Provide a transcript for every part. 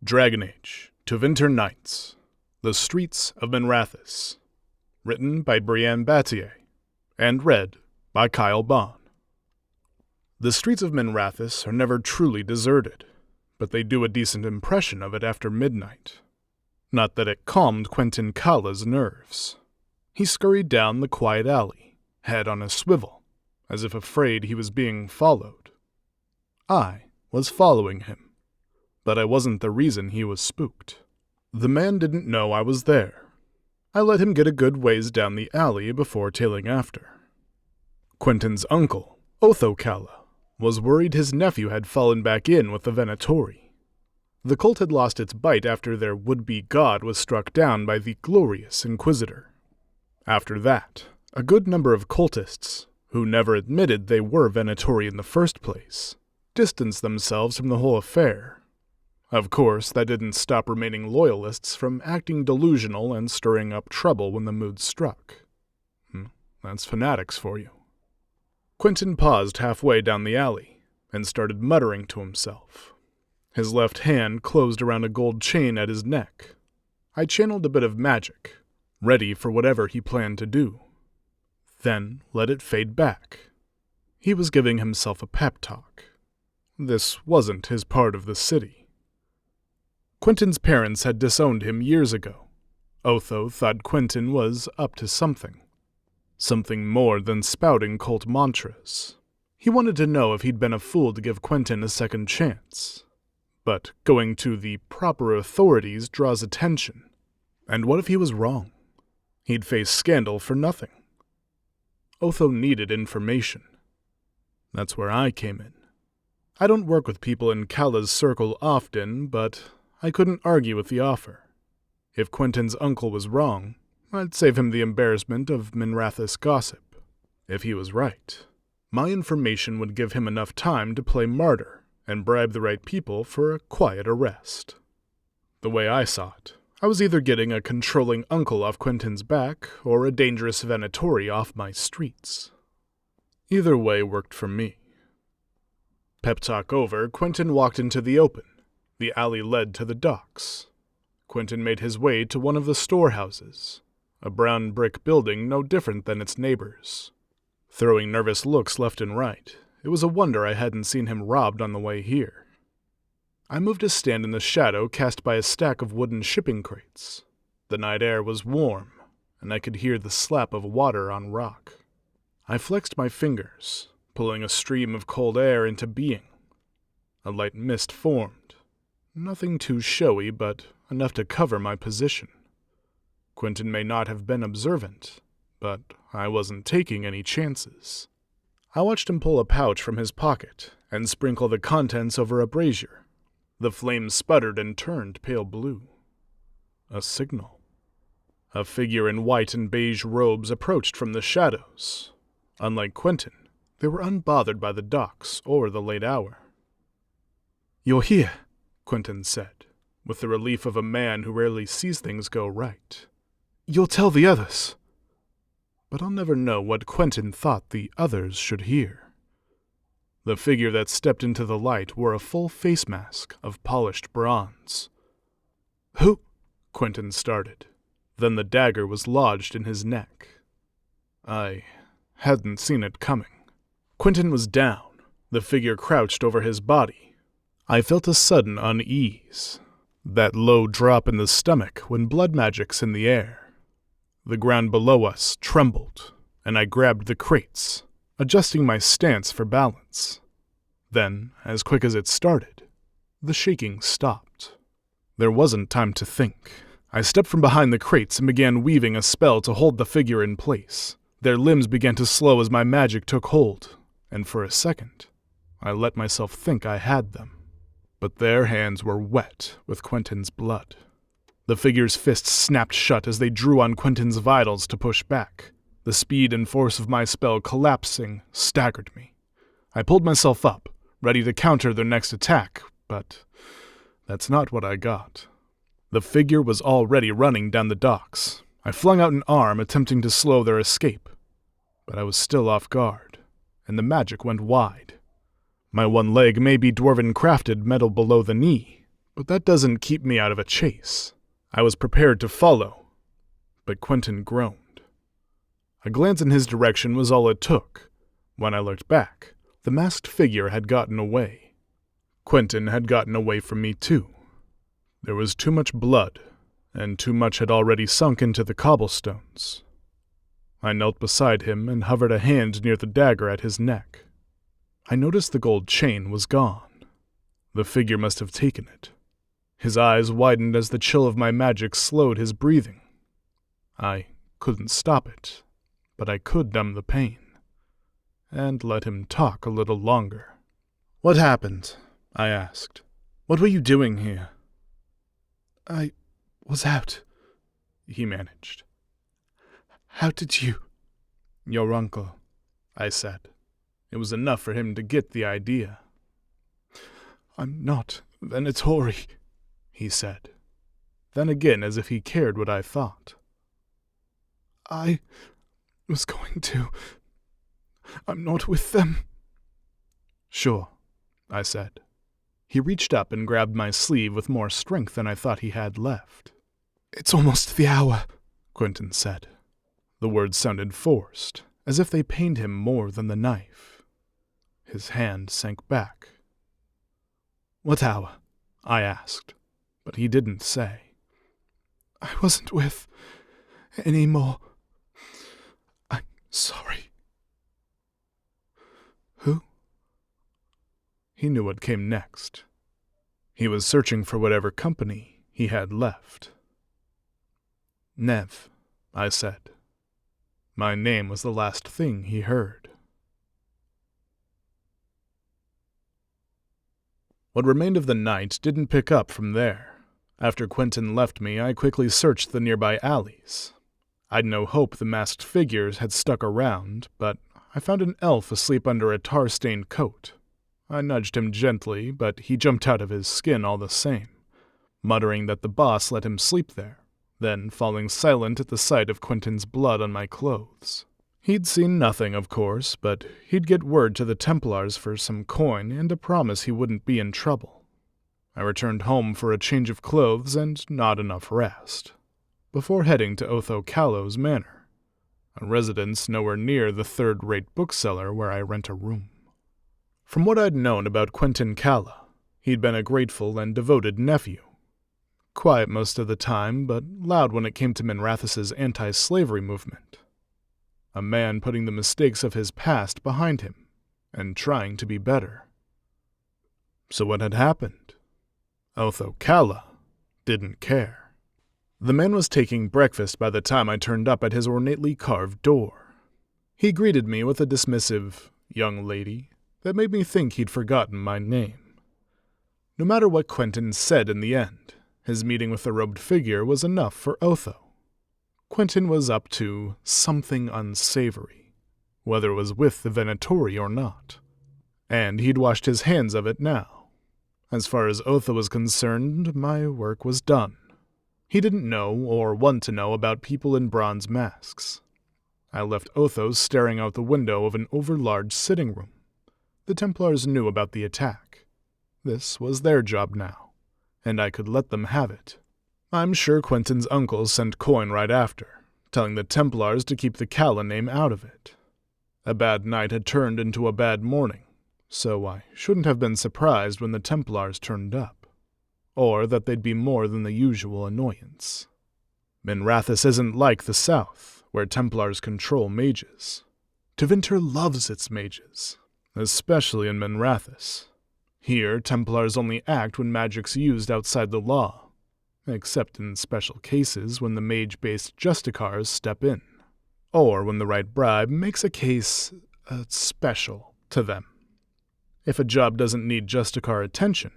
Dragon Age, Tevinter Nights, The Streets of Minrathous, written by Brienne Battier, and read by Kyle Bond. The streets of Minrathous are never truly deserted, but they do a decent impression of it after midnight. Not that it calmed Quentin Calla's nerves. He scurried down the quiet alley, head on a swivel, as if afraid he was being followed. I was following him. But I wasn't the reason he was spooked. The man didn't know I was there. I let him get a good ways down the alley before tailing after. Quentin's uncle, Otho Calla, was worried his nephew had fallen back in with the Venatori. The cult had lost its bite after their would-be god was struck down by the glorious Inquisitor. After that, a good number of cultists, who never admitted they were Venatori in the first place, distanced themselves from the whole affair. Of course, that didn't stop remaining loyalists from acting delusional and stirring up trouble when the mood struck. That's fanatics for you. Quentin paused halfway down the alley and started muttering to himself. His left hand closed around a gold chain at his neck. I channeled a bit of magic, ready for whatever he planned to do. Then let it fade back. He was giving himself a pep talk. This wasn't his part of the city. Quentin's parents had disowned him years ago. Otho thought Quentin was up to something. Something more than spouting cult mantras. He wanted to know if he'd been a fool to give Quentin a second chance. But going to the proper authorities draws attention. And what if he was wrong? He'd face scandal for nothing. Otho needed information. That's where I came in. I don't work with people in Calla's circle often, but I couldn't argue with the offer. If Quentin's uncle was wrong, I'd save him the embarrassment of Minrathous gossip. If he was right, my information would give him enough time to play martyr and bribe the right people for a quiet arrest. The way I saw it, I was either getting a controlling uncle off Quentin's back or a dangerous Venatori off my streets. Either way worked for me. Pep talk over, Quentin walked into the open. The alley led to the docks. Quentin made his way to one of the storehouses, a brown brick building no different than its neighbors. Throwing nervous looks left and right, it was a wonder I hadn't seen him robbed on the way here. I moved to stand in the shadow cast by a stack of wooden shipping crates. The night air was warm, and I could hear the slap of water on rock. I flexed my fingers, pulling a stream of cold air into being. A light mist formed. Nothing too showy, but enough to cover my position. Quentin may not have been observant, but I wasn't taking any chances. I watched him pull a pouch from his pocket and sprinkle the contents over a brazier. The flames sputtered and turned pale blue. A signal. A figure in white and beige robes approached from the shadows. Unlike Quentin, they were unbothered by the docks or the late hour. "You're here," Quentin said, with the relief of a man who rarely sees things go right. "You'll tell the others." But I'll never know what Quentin thought the others should hear. The figure that stepped into the light wore a full face mask of polished bronze. "Who?" Quentin started. Then the dagger was lodged in his neck. I hadn't seen it coming. Quentin was down, the figure crouched over his body. I felt a sudden unease, that low drop in the stomach when blood magic's in the air. The ground below us trembled, and I grabbed the crates, adjusting my stance for balance. Then, as quick as it started, the shaking stopped. There wasn't time to think. I stepped from behind the crates and began weaving a spell to hold the figure in place. Their limbs began to slow as my magic took hold, and for a second, I let myself think I had them. But their hands were wet with Quentin's blood. The figure's fists snapped shut as they drew on Quentin's vitals to push back. The speed and force of my spell collapsing staggered me. I pulled myself up, ready to counter their next attack, but that's not what I got. The figure was already running down the docks. I flung out an arm, attempting to slow their escape. But I was still off guard, and the magic went wide. My one leg may be dwarven crafted metal below the knee, But that doesn't keep me out of a chase. I was prepared to follow, but Quentin groaned. A glance in his direction was all it took. When I looked back, the masked figure had gotten away. Quentin had gotten away from me too. There was too much blood, and too much had already sunk into the cobblestones. I knelt beside him and hovered a hand near the dagger at his neck. I noticed the gold chain was gone. The figure must have taken it. His eyes widened as the chill of my magic slowed his breathing. I couldn't stop it, but I could numb the pain, and let him talk a little longer. "What happened?" I asked. "What were you doing here?" "I was out," he managed. "How did you—" "Your uncle," I said. It was enough for him to get the idea. "I'm not Venatori," he said. Then again, as if he cared what I thought. "I was going to. I'm not with them." "Sure," I said. He reached up and grabbed my sleeve with more strength than I thought he had left. "It's almost the hour," Quentin said. The words sounded forced, as if they pained him more than the knife. His hand sank back. "What hour?" I asked, but he didn't say. "I wasn't with anymore. I'm sorry." "Who?" He knew what came next. He was searching for whatever company he had left. "Neve," I said. My name was the last thing he heard. What remained of the night didn't pick up from there. After Quentin left me, I quickly searched the nearby alleys. I'd no hope the masked figures had stuck around, but I found an elf asleep under a tar-stained coat. I nudged him gently, but he jumped out of his skin all the same, muttering that the boss let him sleep there, then falling silent at the sight of Quentin's blood on my clothes. He'd seen nothing, of course, but he'd get word to the Templars for some coin and a promise he wouldn't be in trouble. I returned home for a change of clothes and not enough rest, before heading to Otho Callow's manor, a residence nowhere near the third-rate bookseller where I rent a room. From what I'd known about Quentin Calla, he'd been a grateful and devoted nephew. Quiet most of the time, but loud when it came to Minrathous' anti-slavery movement. A man putting the mistakes of his past behind him, and trying to be better. So what had happened? Otho Calla didn't care. The man was taking breakfast by the time I turned up at his ornately carved door. He greeted me with a dismissive, "young lady," that made me think he'd forgotten my name. No matter what Quentin said in the end, his meeting with the robed figure was enough for Otho. Quentin was up to something unsavory, whether it was with the Venatori or not. And he'd washed his hands of it now. As far as Otho was concerned, my work was done. He didn't know or want to know about people in bronze masks. I left Otho staring out the window of an overlarge sitting room. The Templars knew about the attack. This was their job now, and I could let them have it. I'm sure Quentin's uncle sent coin right after, telling the Templars to keep the Calla name out of it. A bad night had turned into a bad morning, so I shouldn't have been surprised when the Templars turned up, or that they'd be more than the usual annoyance. Minrathous isn't like the South, where Templars control mages. Tevinter loves its mages, especially in Minrathous. Here, Templars only act when magic's used outside the law, except in special cases when the mage-based justicars step in, or when the right bribe makes a case special to them. If a job doesn't need justicar attention,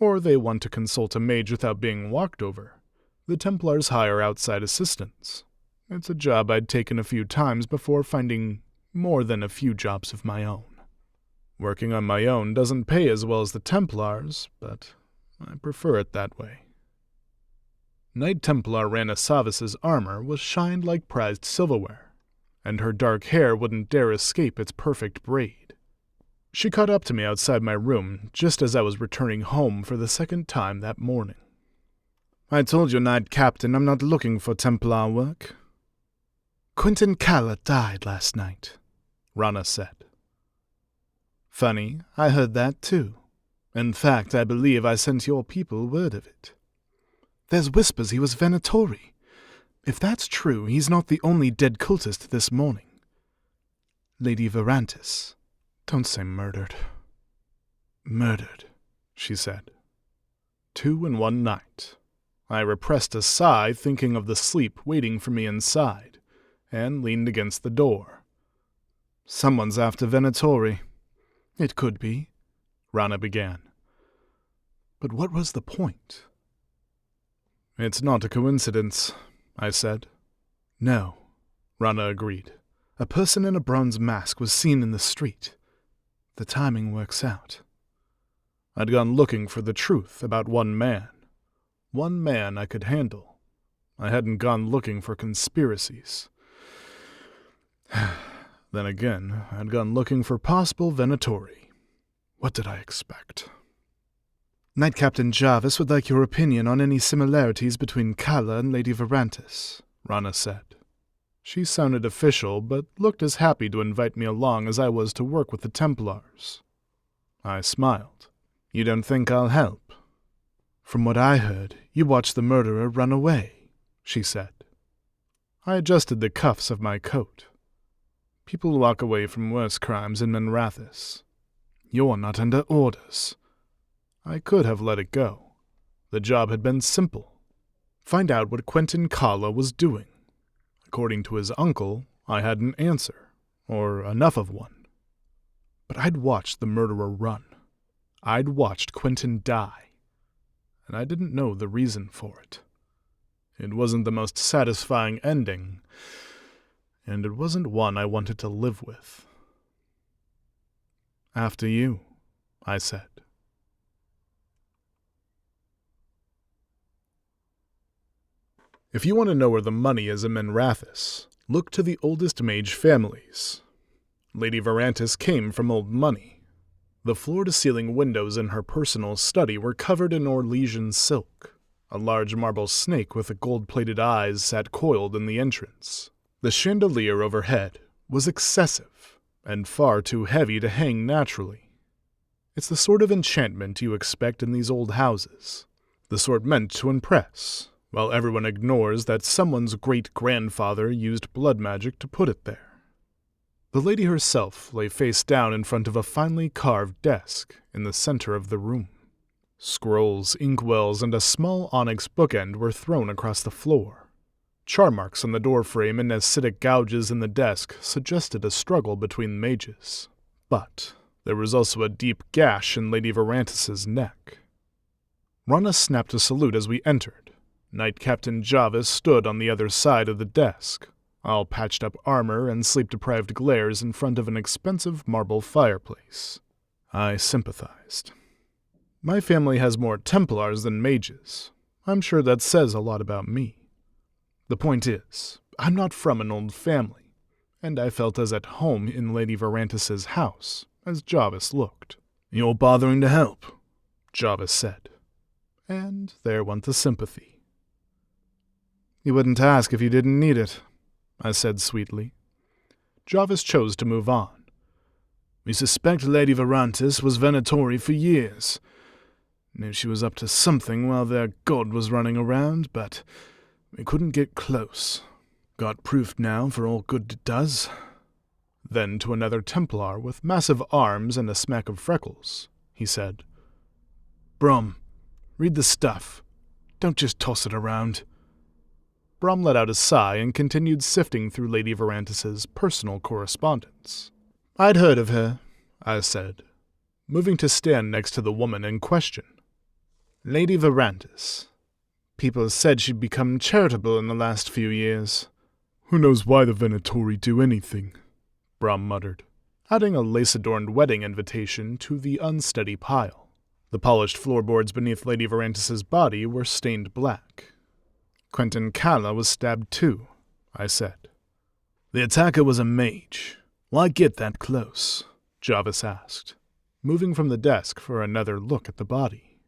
or they want to consult a mage without being walked over, the Templars hire outside assistants. It's a job I'd taken a few times before finding more than a few jobs of my own. Working on my own doesn't pay as well as the Templars, but I prefer it that way. Knight Templar Rana Savis's armor was shined like prized silverware, and her dark hair wouldn't dare escape its perfect braid. She caught up to me outside my room just as I was returning home for the second time that morning. "I told your Knight Captain I'm not looking for Templar work." "Quentin Calla died last night," Rana said. "Funny, I heard that too. In fact, I believe I sent your people word of it. There's whispers he was Venatori. If that's true, he's not the only dead cultist this morning. Lady Verantis, don't say murdered." "Murdered," she said. 2 in one night. I repressed a sigh, thinking of the sleep waiting for me inside, and leaned against the door. "Someone's after Venatori." "It could be," Rana began. "But what was the point?" "It's not a coincidence," I said. "No," Rana agreed. "A person in a bronze mask was seen in the street. The timing works out." I'd gone looking for the truth about one man. One man I could handle. I hadn't gone looking for conspiracies. Then again, I'd gone looking for possible Venatori. What did I expect? "Knight Captain Jarvis would like your opinion on any similarities between Calla and Lady Verantis," Rana said. She sounded official, but looked as happy to invite me along as I was to work with the Templars. I smiled. "You don't think I'll help?" "From what I heard, you watched the murderer run away," she said. I adjusted the cuffs of my coat. "People walk away from worse crimes in Minrathous. You're not under orders." I could have let it go. The job had been simple. Find out what Quentin Calla was doing. According to his uncle, I had an answer, or enough of one. But I'd watched the murderer run. I'd watched Quentin die. And I didn't know the reason for it. It wasn't the most satisfying ending, and it wasn't one I wanted to live with. "After you," I said. If you want to know where the money is in Minrathous, look to the oldest mage families. Lady Verantis came from old money. The floor-to-ceiling windows in her personal study were covered in Orlesian silk. A large marble snake with gold-plated eyes sat coiled in the entrance. The chandelier overhead was excessive, and far too heavy to hang naturally. It's the sort of enchantment you expect in these old houses, the sort meant to impress, while everyone ignores that someone's great-grandfather used blood magic to put it there. The lady herself lay face down in front of a finely carved desk in the center of the room. Scrolls, inkwells, and a small onyx bookend were thrown across the floor. Char marks on the doorframe and acidic gouges in the desk suggested a struggle between mages. But there was also a deep gash in Lady Verantis' neck. Rana snapped a salute as we entered. Knight Captain Jarvis stood on the other side of the desk, all patched up armor and sleep-deprived glares in front of an expensive marble fireplace. I sympathized. My family has more Templars than mages. I'm sure that says a lot about me. The point is, I'm not from an old family, and I felt as at home in Lady Verantis' house as Jarvis looked. "You're bothering to help," Jarvis said. And there went the sympathy. "You wouldn't ask if you didn't need it," I said sweetly. Jarvis chose to move on. "We suspect Lady Verantis was Venatori for years. Knew she was up to something while their god was running around, but we couldn't get close. Got proof now for all good it does." Then to another Templar with massive arms and a smack of freckles, he said, "Brom, read the stuff. Don't just toss it around." Brom let out a sigh and continued sifting through Lady Verantis' personal correspondence. "I'd heard of her," I said, moving to stand next to the woman in question. "Lady Verantis. People said she'd become charitable in the last few years." "Who knows why the Venatori do anything?" Brom muttered, adding a lace-adorned wedding invitation to the unsteady pile. The polished floorboards beneath Lady Verantis' body were stained black. "Quentin Calla was stabbed too," I said. "The attacker was a mage. Why get that close?" Jarvis asked. moving from the desk for another look at the body.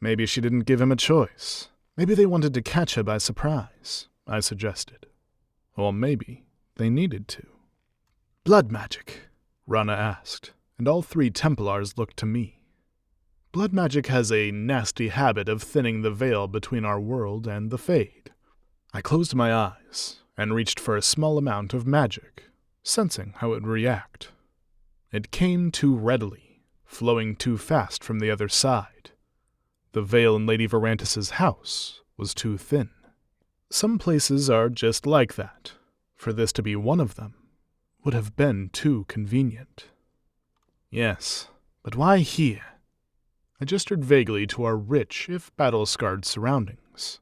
Maybe she didn't give him a choice. Maybe they wanted to catch her by surprise, I suggested. Or maybe they needed to. Blood magic, Rana asked, and all three Templars looked to me. Blood magic has a nasty habit of thinning the veil between our world and the Fade. I closed my eyes and reached for a small amount of magic, sensing how it would react. It came too readily, flowing too fast from the other side. The veil in Lady Verantis' house was too thin. Some places are just like that. For this to be one of them would have been too convenient. Yes, but why here? I gestured vaguely to our rich, if battle-scarred surroundings.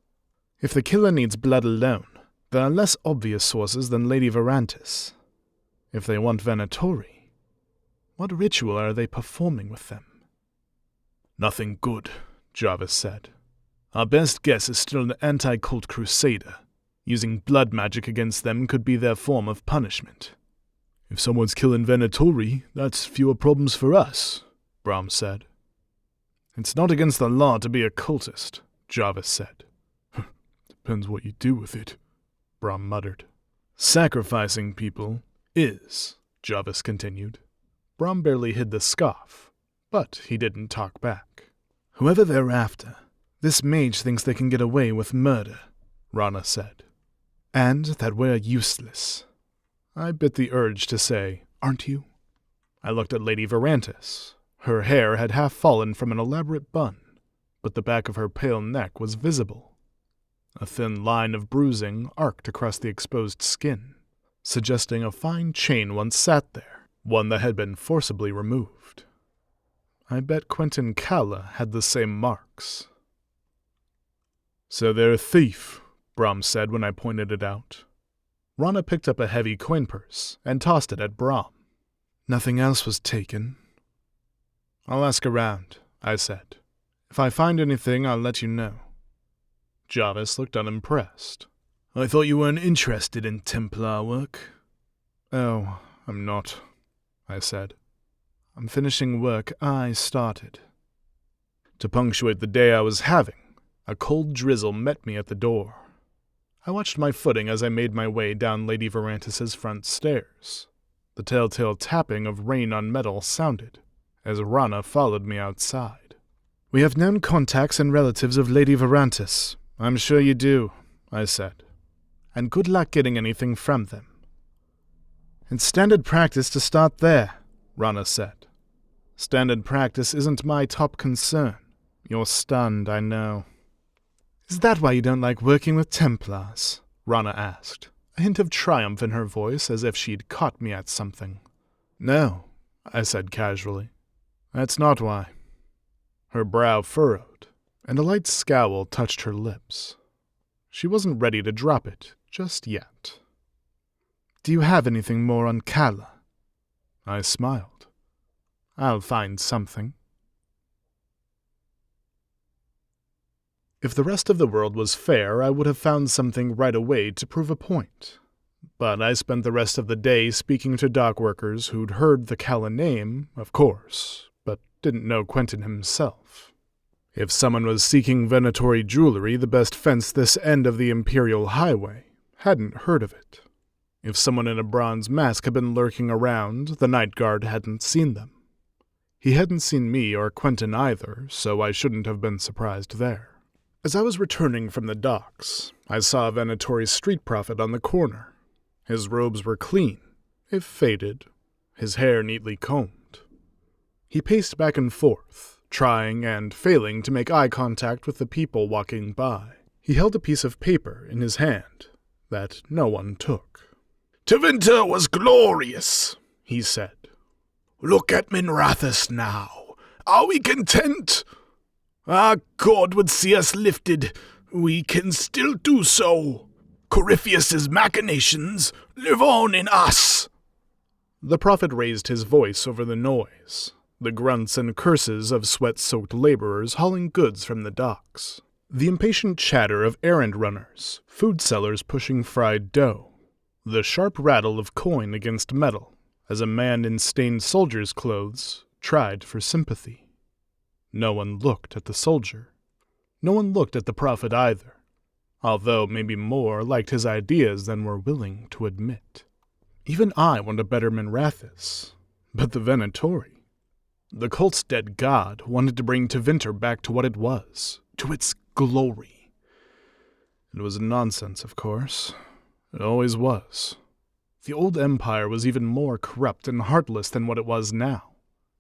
If the killer needs blood alone, there are less obvious sources than Lady Verantis. If they want Venatori, what ritual are they performing with them? Nothing good, Jarvis said. Our best guess is still an anti-cult crusader. Using blood magic against them could be their form of punishment. If someone's killing Venatori, that's fewer problems for us, Brom said. It's not against the law to be a cultist, Jarvis said. Depends what you do with it, Brom muttered. Sacrificing people is, Jarvis continued. Brom barely hid the scoff, but he didn't talk back. Whoever they're after, this mage thinks they can get away with murder, Rana said. And that we're useless. I bit the urge to say, aren't you? I looked at Lady Verantis. Her hair had half fallen from an elaborate bun, but the back of her pale neck was visible. A thin line of bruising arced across the exposed skin, suggesting a fine chain once sat there, one that had been forcibly removed. I bet Quentin Calla had the same marks. So they're a thief, Brom said when I pointed it out. Rana picked up a heavy coin purse and tossed it at Brom. Nothing else was taken. I'll ask around, I said. If I find anything, I'll let you know. Jarvis looked unimpressed. I thought you weren't interested in Templar work. Oh, I'm not, I said. I'm finishing work I started. To punctuate the day I was having, a cold drizzle met me at the door. I watched my footing as I made my way down Lady Verantis' front stairs. The telltale tapping of rain on metal sounded as Rana followed me outside. We have known contacts and relatives of Lady Verantis. I'm sure you do, I said. And good luck getting anything from them. It's standard practice to start there, Rana said. Standard practice isn't my top concern. You're stunned, I know. Is that why you don't like working with Templars? Rana asked, a hint of triumph in her voice as if she'd caught me at something. No, I said casually. That's not why. Her brow furrowed, and a light scowl touched her lips. She wasn't ready to drop it just yet. Do you have anything more on Calla? I smiled. I'll find something. If the rest of the world was fair, I would have found something right away to prove a point. But I spent the rest of the day speaking to dockworkers who'd heard the Calla name, of course, but didn't know Quentin himself. If someone was seeking Venatori jewelry, the best fence this end of the Imperial Highway hadn't heard of it. If someone in a bronze mask had been lurking around, the night guard hadn't seen them. He hadn't seen me or Quentin either, so I shouldn't have been surprised there. As I was returning from the docks, I saw Venatori's street prophet on the corner. His robes were clean, if faded, his hair neatly combed. He paced back and forth, trying and failing to make eye contact with the people walking by. He held a piece of paper in his hand that no one took. "Tevinter was glorious," he said. "Look at Minrathous now. Are we content? Our God would see us lifted. We can still do so. Corypheus's machinations live on in us." The prophet raised his voice over the noise, the grunts and curses of sweat-soaked laborers hauling goods from the docks, the impatient chatter of errand runners, food sellers pushing fried dough, the sharp rattle of coin against metal as a man in stained soldier's clothes tried for sympathy. No one looked at the soldier. No one looked at the prophet either, although maybe more liked his ideas than were willing to admit. Even I want a better Minrathous, but the Venatori, the cult's dead god, wanted to bring Tevinter back to what it was, to its glory. It was nonsense, of course. It always was. The old empire was even more corrupt and heartless than what it was now,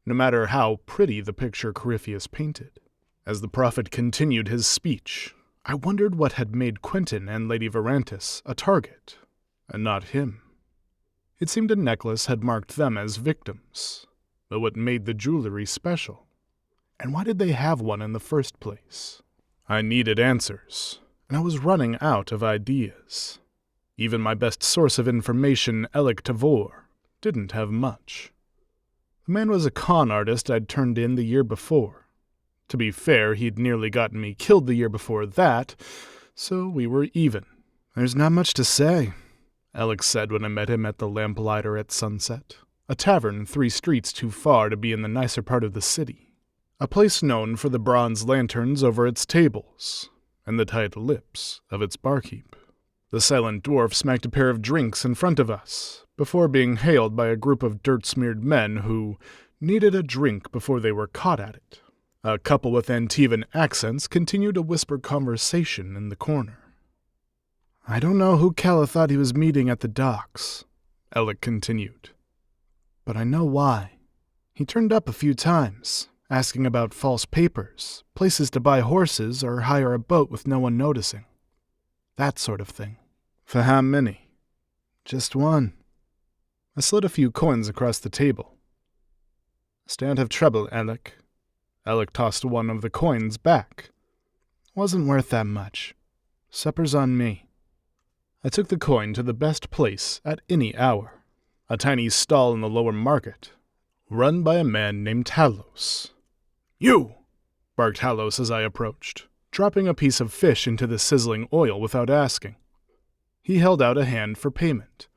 no matter how pretty the picture Corypheus painted. As the prophet continued his speech, I wondered what had made Quentin and Lady Verantis a target, and not him. It seemed a necklace had marked them as victims, but what made the jewelry special? And why did they have one in the first place? I needed answers, and I was running out of ideas. Even my best source of information, Elik Tavor, didn't have much. The man was a con artist I'd turned in the year before. To be fair, he'd nearly gotten me killed the year before that, so we were even. "There's not much to say," Elik said when I met him at the Lamplighter at sunset, a tavern 3 streets too far to be in the nicer part of the city, a place known for the bronze lanterns over its tables and the tight lips of its barkeep. The silent dwarf smacked a pair of drinks in front of us, before being hailed by a group of dirt-smeared men who needed a drink before they were caught at it. A couple with Antivan accents continued a whispered conversation in the corner. "I don't know who Kella thought he was meeting at the docks," Elik continued, "but I know why. He turned up a few times, asking about false papers, places to buy horses, or hire a boat with no one noticing. That sort of thing." "For how many?" "Just one." I slid a few coins across the table. "Stay out of trouble, Elik." Elik tossed one of the coins back. "Wasn't worth that much. Supper's on me." I took the coin to the best place at any hour, a tiny stall in the lower market, run by a man named Talos. "You!" barked Talos as I approached, dropping a piece of fish into the sizzling oil without asking. He held out a hand for payment.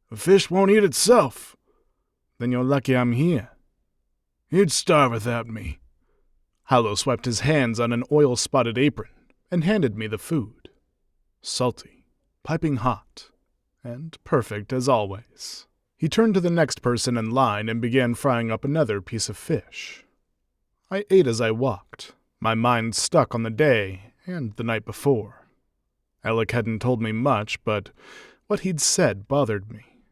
"The fish won't eat itself." "Then you're lucky I'm here." "You'd starve without me." Talos wiped his hands on an oil-spotted apron and handed me the food. Salty, piping hot, and perfect as always. He turned to the next person in line and began frying up another piece of fish. I ate as I walked, my mind stuck on the day and the night before. Elik hadn't told me much, but what he'd said bothered me.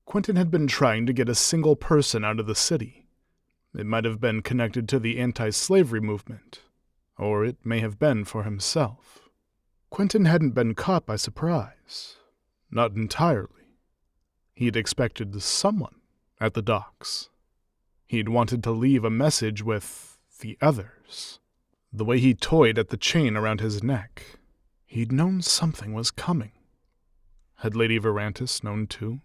Quentin had been trying to get a single person out of the city. It might have been connected to the anti-slavery movement, or it may have been for himself. Quentin hadn't been caught by surprise. Not entirely. He'd expected someone at the docks. He'd wanted to leave a message with the others. The way he toyed at the chain around his neck, he'd known something was coming. Had Lady Verantis known too?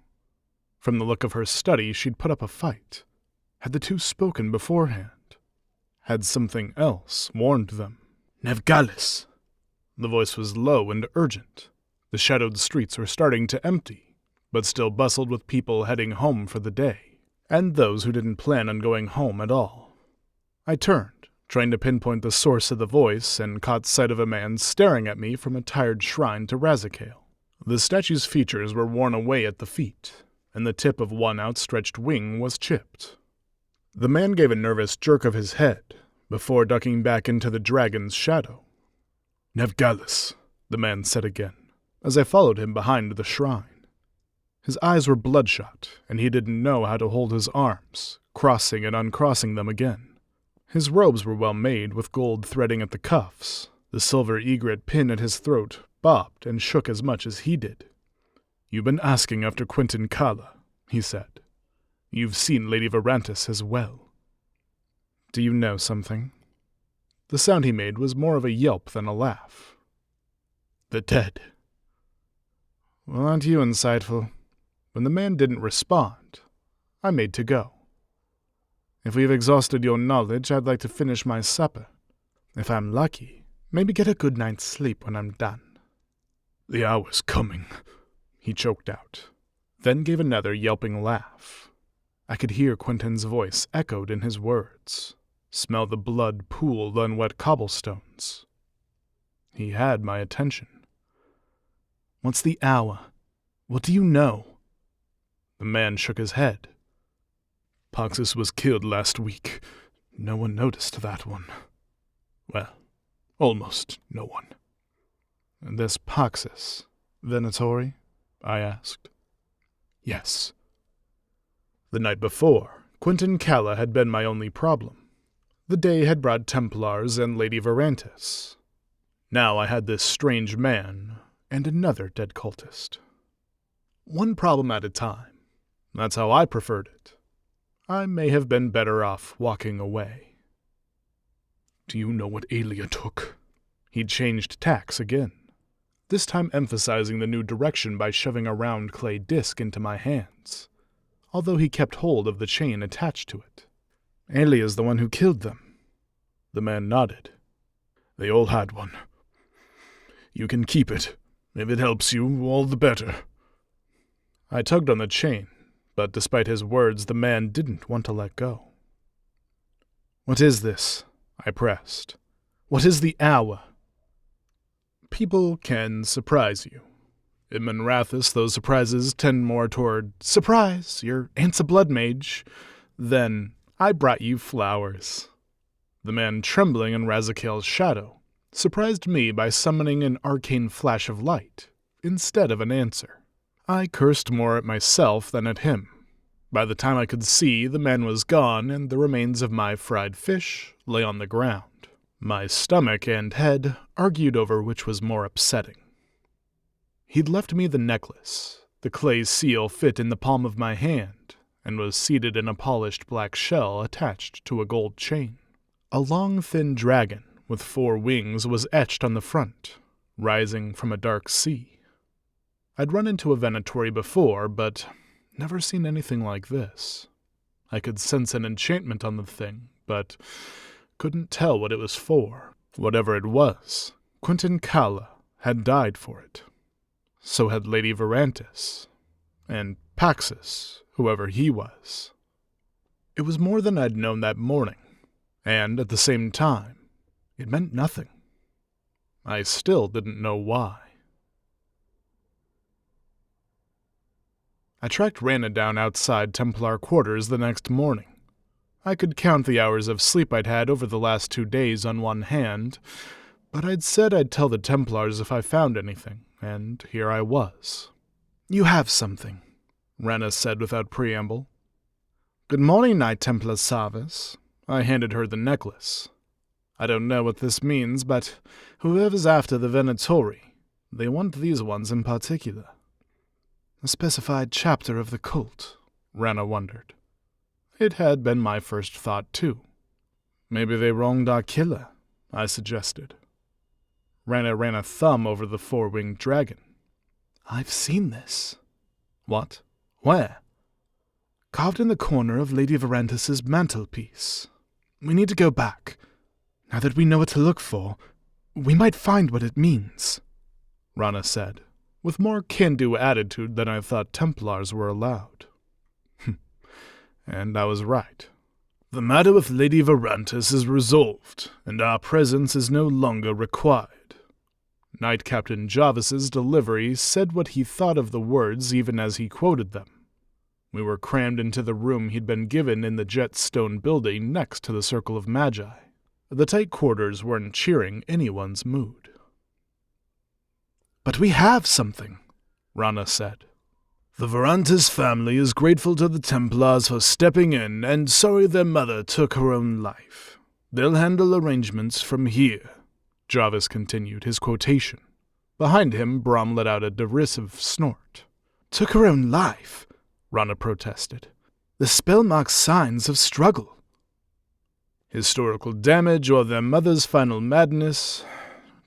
From the look of her study, she'd put up a fight. Had the two spoken beforehand? Had something else warned them? "Neve Gallus!" The voice was low and urgent. The shadowed streets were starting to empty, but still bustled with people heading home for the day, and those who didn't plan on going home at all. I turned, trying to pinpoint the source of the voice, and caught sight of a man staring at me from a tired shrine to Razikale. The statue's features were worn away at the feet, and the tip of one outstretched wing was chipped. The man gave a nervous jerk of his head, before ducking back into the dragon's shadow. "Neve Gallus," the man said again, as I followed him behind the shrine. His eyes were bloodshot, and he didn't know how to hold his arms, crossing and uncrossing them again. His robes were well made, with gold threading at the cuffs. The silver egret pin at his throat bobbed and shook as much as he did. "You've been asking after Quentin Kalla," he said. "You've seen Lady Verantis as well. Do you know something?" The sound he made was more of a yelp than a laugh. "The dead." "Well, aren't you insightful?" When the man didn't respond, I made to go. "If we've exhausted your knowledge, I'd like to finish my supper. If I'm lucky, maybe get a good night's sleep when I'm done." "The hour's coming," he choked out, then gave another yelping laugh. I could hear Quentin's voice echoed in his words, smell the blood pooled on wet cobblestones. He had my attention. "What's the hour? What do you know?" The man shook his head. "Paxus was killed last week. No one noticed that one. Well, almost no one." "This Paxus, Venatori?" I asked. "Yes." The night before, Quentin Calla had been my only problem. The day had brought Templars and Lady Verantis. Now I had this strange man and another dead cultist. One problem at a time. That's how I preferred it. I may have been better off walking away. "Do you know what Aelia took?" He changed tacks again, this time emphasizing the new direction by shoving a round clay disc into my hands, although he kept hold of the chain attached to it. "Aelia's the one who killed them." The man nodded. "They all had one. You can keep it. If it helps you, all the better." I tugged on the chain, but despite his words, the man didn't want to let go. "What is this?" I pressed. "What is the hour?" People can surprise you. In Minrathous, those surprises tend more toward, "Surprise, your aunt's a blood mage," than, "I brought you flowers." The man trembling in Razakale's shadow surprised me by summoning an arcane flash of light instead of an answer. I cursed more at myself than at him. By the time I could see, the man was gone and the remains of my fried fish lay on the ground. My stomach and head argued over which was more upsetting. He'd left me the necklace. The clay seal fit in the palm of my hand and was seated in a polished black shell attached to a gold chain. A long, thin dragon with 4 wings was etched on the front, rising from a dark sea. I'd run into a Venatori before, but never seen anything like this. I could sense an enchantment on the thing, but couldn't tell what it was for. Whatever it was, Quentin Calla had died for it. So had Lady Verantis, and Paxus, whoever he was. It was more than I'd known that morning, and at the same time, it meant nothing. I still didn't know why. I tracked Rana down outside Templar quarters the next morning. I could count the hours of sleep I'd had over the last 2 days on one hand, but I'd said I'd tell the Templars if I found anything, and here I was. "You have something," Rana said without preamble. "Good morning, Knight Templar Sarvis." I handed her the necklace. "I don't know what this means, but whoever's after the Venatori, they want these ones in particular." "A specified chapter of the cult," Rana wondered. It had been my first thought, too. "Maybe they wronged our killer," I suggested. Rana ran a thumb over the 4-winged dragon. "I've seen this." "What? Where?" "Carved in the corner of Lady Verantis' mantelpiece. We need to go back. Now that we know what to look for, we might find what it means," Rana said, with more can-do attitude than I thought Templars were allowed. And I was right. "The matter with Lady Verantis is resolved, and our presence is no longer required." Knight Captain Jarvis's delivery said what he thought of the words even as he quoted them. We were crammed into the room he'd been given in the Jetstone building next to the Circle of Magi. The tight quarters weren't cheering anyone's mood. "But we have something," Rana said. "The Verantis family is grateful to the Templars for stepping in and sorry their mother took her own life. They'll handle arrangements from here," Jarvis continued his quotation. Behind him, Brom let out a derisive snort. "Took her own life?" Rana protested. "The spell marks signs of struggle." "Historical damage or their mother's final madness?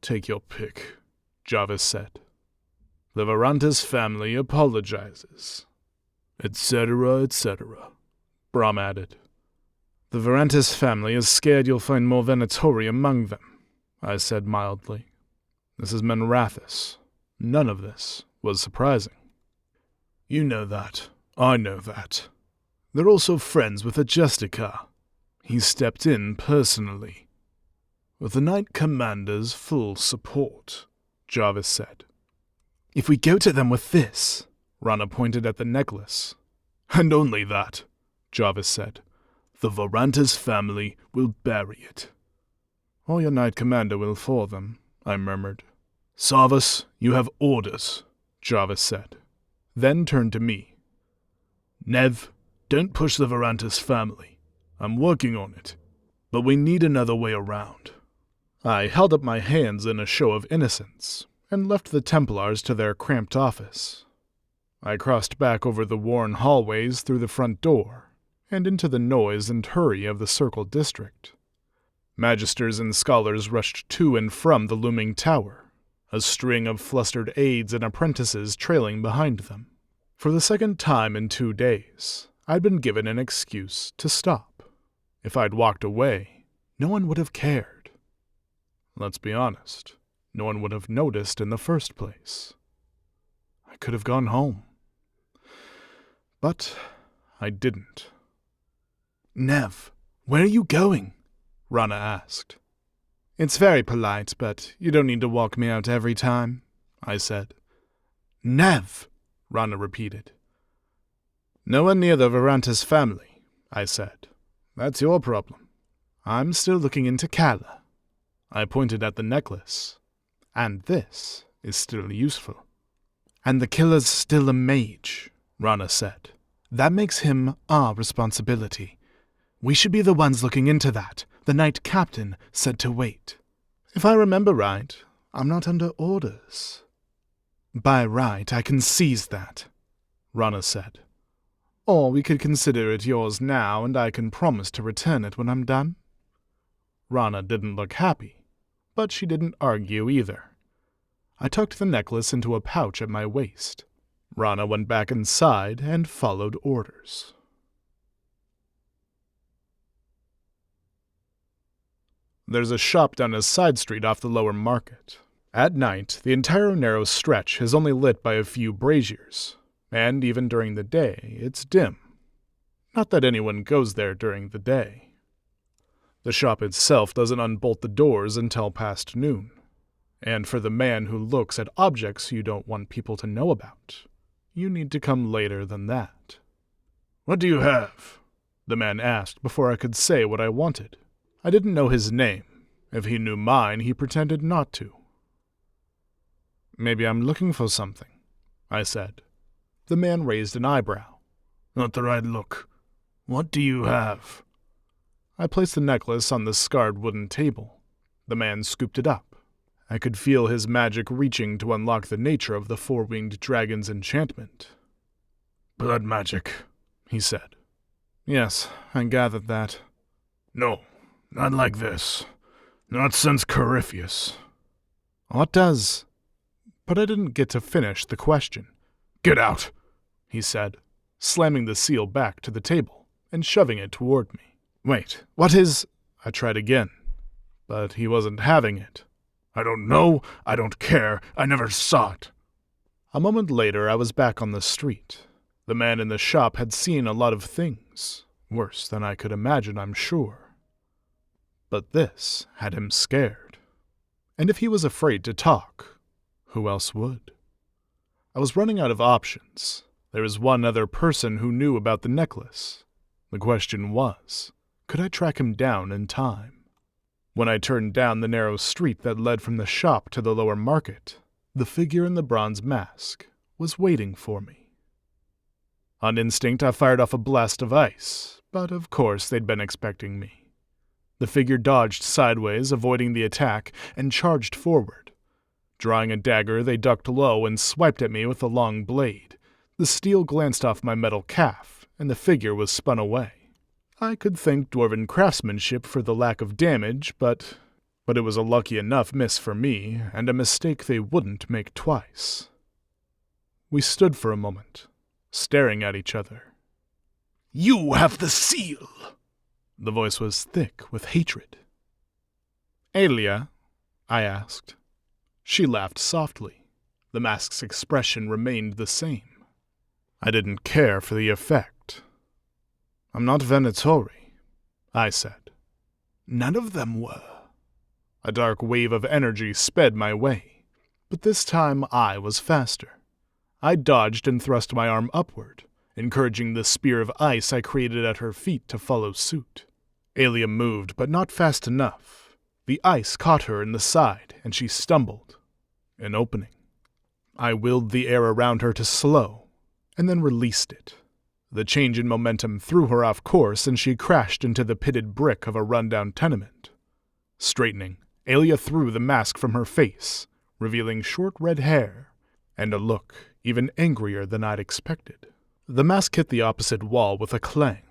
Take your pick," Jarvis said. "The Verantis family apologizes," etc., etc., Brom added. "The Verantis family is scared you'll find more Venatori among them," I said mildly. "This is Minrathous. None of this was surprising." "You know that. I know that. They're also friends with Adjustica. He stepped in personally. With the Knight Commander's full support, Jarvis said. If we go to them with this, Rana pointed at the necklace. And only that, Jarvis said. The Vorantis family will bury it. Or your Knight Commander will for them, I murmured. Sarvis, you have orders, Jarvis said. Then turned to me. Neve, don't push the Vorantis family. I'm working on it. But we need another way around. I held up my hands in a show of innocence, and left the Templars to their cramped office. I crossed back over the worn hallways through the front door, and into the noise and hurry of the Circle District. Magisters and scholars rushed to and from the looming tower, a string of flustered aides and apprentices trailing behind them. For the second time in 2 days, I'd been given an excuse to stop. If I'd walked away, no one would have cared. Let's be honest, no one would have noticed in the first place. I could have gone home. But I didn't. Neve, where are you going? Rana asked. It's very polite, but you don't need to walk me out every time, I said. Neve, Rana repeated. No one near the Vorantis family, I said. That's your problem. I'm still looking into Kala. I pointed at the necklace. And this is still useful. And the killer's still a mage, Rana said. That makes him our responsibility. We should be the ones looking into that. The Knight Captain said to wait. If I remember right, I'm not under orders. By right, I can seize that, Rana said. Or we could consider it yours now, and I can promise to return it when I'm done. Rana didn't look happy, but she didn't argue either. I tucked the necklace into a pouch at my waist. Rana went back inside and followed orders. There's a shop down a side street off the lower market. At night, the entire narrow stretch is only lit by a few braziers, and even during the day, it's dim. Not that anyone goes there during the day. The shop itself doesn't unbolt the doors until past noon, and for the man who looks at objects you don't want people to know about, you need to come later than that. What do you have? The man asked before I could say what I wanted. I didn't know his name. If he knew mine, he pretended not to. Maybe I'm looking for something, I said. The man raised an eyebrow. Not the right look. What do you have? I placed the necklace on the scarred wooden table. The man scooped it up. I could feel his magic reaching to unlock the nature of the four-winged dragon's enchantment. Blood magic, he said. Yes, I gathered that. No. Not like this. Not since Corypheus. What does? But I didn't get to finish the question. Get out, he said, slamming the seal back to the table and shoving it toward me. Wait, what is? I tried again, but he wasn't having it. I don't know, I don't care, I never saw it. A moment later, I was back on the street. The man in the shop had seen a lot of things, worse than I could imagine, I'm sure. But this had him scared. And if he was afraid to talk, who else would? I was running out of options. There was one other person who knew about the necklace. The question was, could I track him down in time? When I turned down the narrow street that led from the shop to the lower market, the figure in the bronze mask was waiting for me. On instinct, I fired off a blast of ice, but of course they'd been expecting me. The figure dodged sideways, avoiding the attack, and charged forward. Drawing a dagger, they ducked low and swiped at me with a long blade. The steel glanced off my metal calf, and the figure was spun away. I could thank dwarven craftsmanship for the lack of damage, but it was a lucky enough miss for me, and a mistake they wouldn't make twice. We stood for a moment, staring at each other. You have the seal! The voice was thick with hatred. Aelia? I asked. She laughed softly. The mask's expression remained the same. I didn't care for the effect. I'm not Venatori, I said. None of them were. A dark wave of energy sped my way, but this time I was faster. I dodged and thrust my arm upward, encouraging the spear of ice I created at her feet to follow suit. Aelia moved, but not fast enough. The ice caught her in the side, and she stumbled. An opening. I willed the air around her to slow, and then released it. The change in momentum threw her off course, and she crashed into the pitted brick of a rundown tenement. Straightening, Aelia threw the mask from her face, revealing short red hair, and a look even angrier than I'd expected. The mask hit the opposite wall with a clang,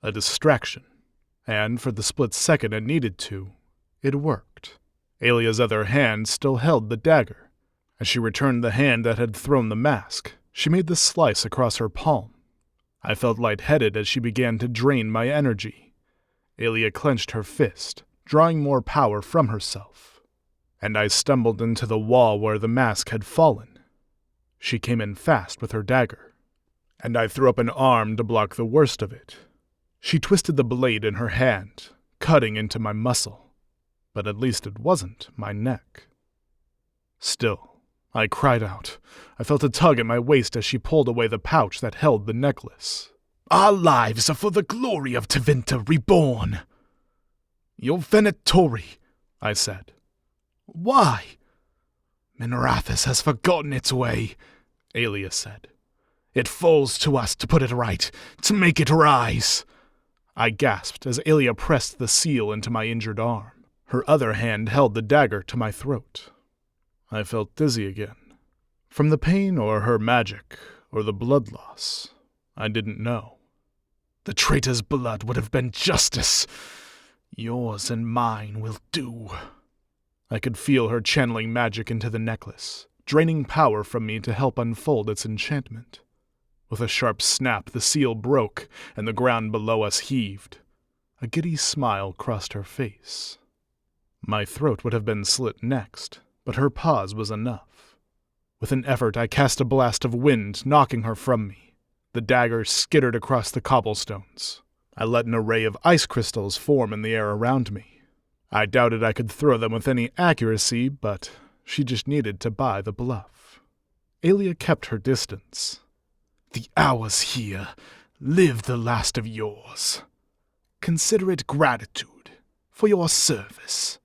a distraction, and for the split second it needed to, it worked. Aelia's other hand still held the dagger. As she returned the hand that had thrown the mask, she made the slice across her palm. I felt lightheaded as she began to drain my energy. Aelia clenched her fist, drawing more power from herself, and I stumbled into the wall where the mask had fallen. She came in fast with her dagger, and I threw up an arm to block the worst of it. She twisted the blade in her hand, cutting into my muscle, but at least it wasn't my neck. Still, I cried out. I felt a tug at my waist as she pulled away the pouch that held the necklace. Our lives are for the glory of Tevinter reborn. You're Venatori, I said. Why? Minrathous has forgotten its way, Aelia said. It falls to us to put it right, to make it rise. I gasped as Aelia pressed the seal into my injured arm. Her other hand held the dagger to my throat. I felt dizzy again. From the pain or her magic, or the blood loss, I didn't know. The traitor's blood would have been justice. Yours and mine will do. I could feel her channeling magic into the necklace, draining power from me to help unfold its enchantment. With a sharp snap, the seal broke, and the ground below us heaved. A giddy smile crossed her face. My throat would have been slit next, but her pause was enough. With an effort, I cast a blast of wind, knocking her from me. The dagger skittered across the cobblestones. I let an array of ice crystals form in the air around me. I doubted I could throw them with any accuracy, but she just needed to buy the bluff. Aelia kept her distance. The hours here, live the last of yours. Consider it gratitude for your service.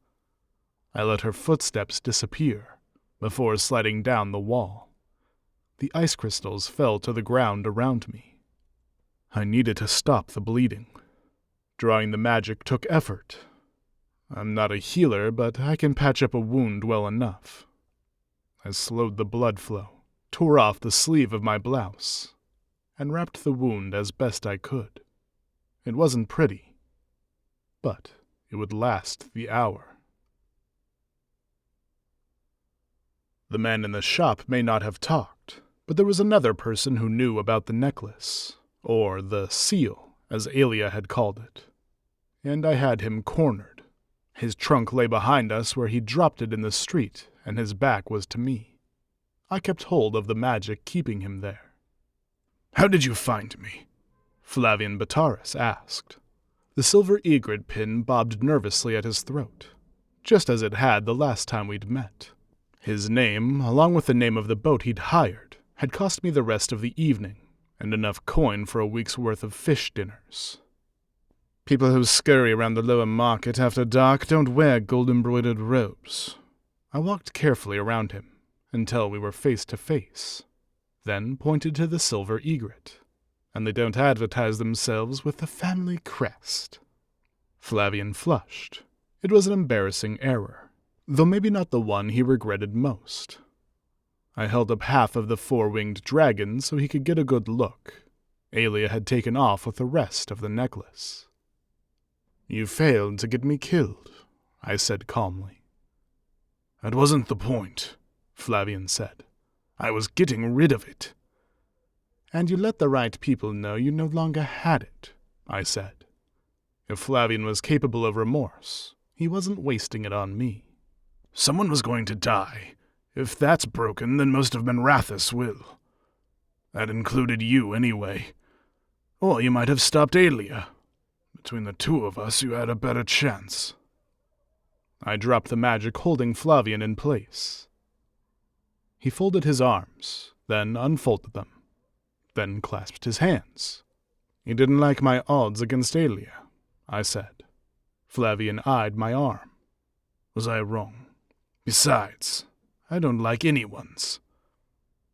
I let her footsteps disappear before sliding down the wall. The ice crystals fell to the ground around me. I needed to stop the bleeding. Drawing the magic took effort. I'm not a healer, but I can patch up a wound well enough. I slowed the blood flow, tore off the sleeve of my blouse, and wrapped the wound as best I could. It wasn't pretty, but it would last the hour. The man in the shop may not have talked, but there was another person who knew about the necklace, or the seal, as Aelia had called it. And I had him cornered. His trunk lay behind us where he'd dropped it in the street, and his back was to me. I kept hold of the magic keeping him there. "How did you find me?" Flavian Bataris asked. The silver egret pin bobbed nervously at his throat, just as it had the last time we'd met. His name, along with the name of the boat he'd hired, had cost me the rest of the evening, and enough coin for a week's worth of fish dinners. People who scurry around the lower market after dark don't wear gold-embroidered robes. I walked carefully around him, until we were face to face, then pointed to the silver egret. And they don't advertise themselves with the family crest. Flavian flushed. It was an embarrassing error, though maybe not the one he regretted most. I held up half of the four-winged dragon so he could get a good look. Aelia had taken off with the rest of the necklace. "You failed to get me killed," I said calmly. "That wasn't the point," Flavian said. "I was getting rid of it." "And you let the right people know you no longer had it," I said. If Flavian was capable of remorse, he wasn't wasting it on me. "Someone was going to die. If that's broken, then most of Minrathous will. That included you, anyway. Or you might have stopped Aelia. Between the two of us, you had a better chance. I dropped the magic holding Flavian in place. He folded his arms, then unfolded them, then clasped his hands. He didn't like my odds against Aelia, I said. Flavian eyed my arm. Was I wrong? Besides, I don't like anyone's.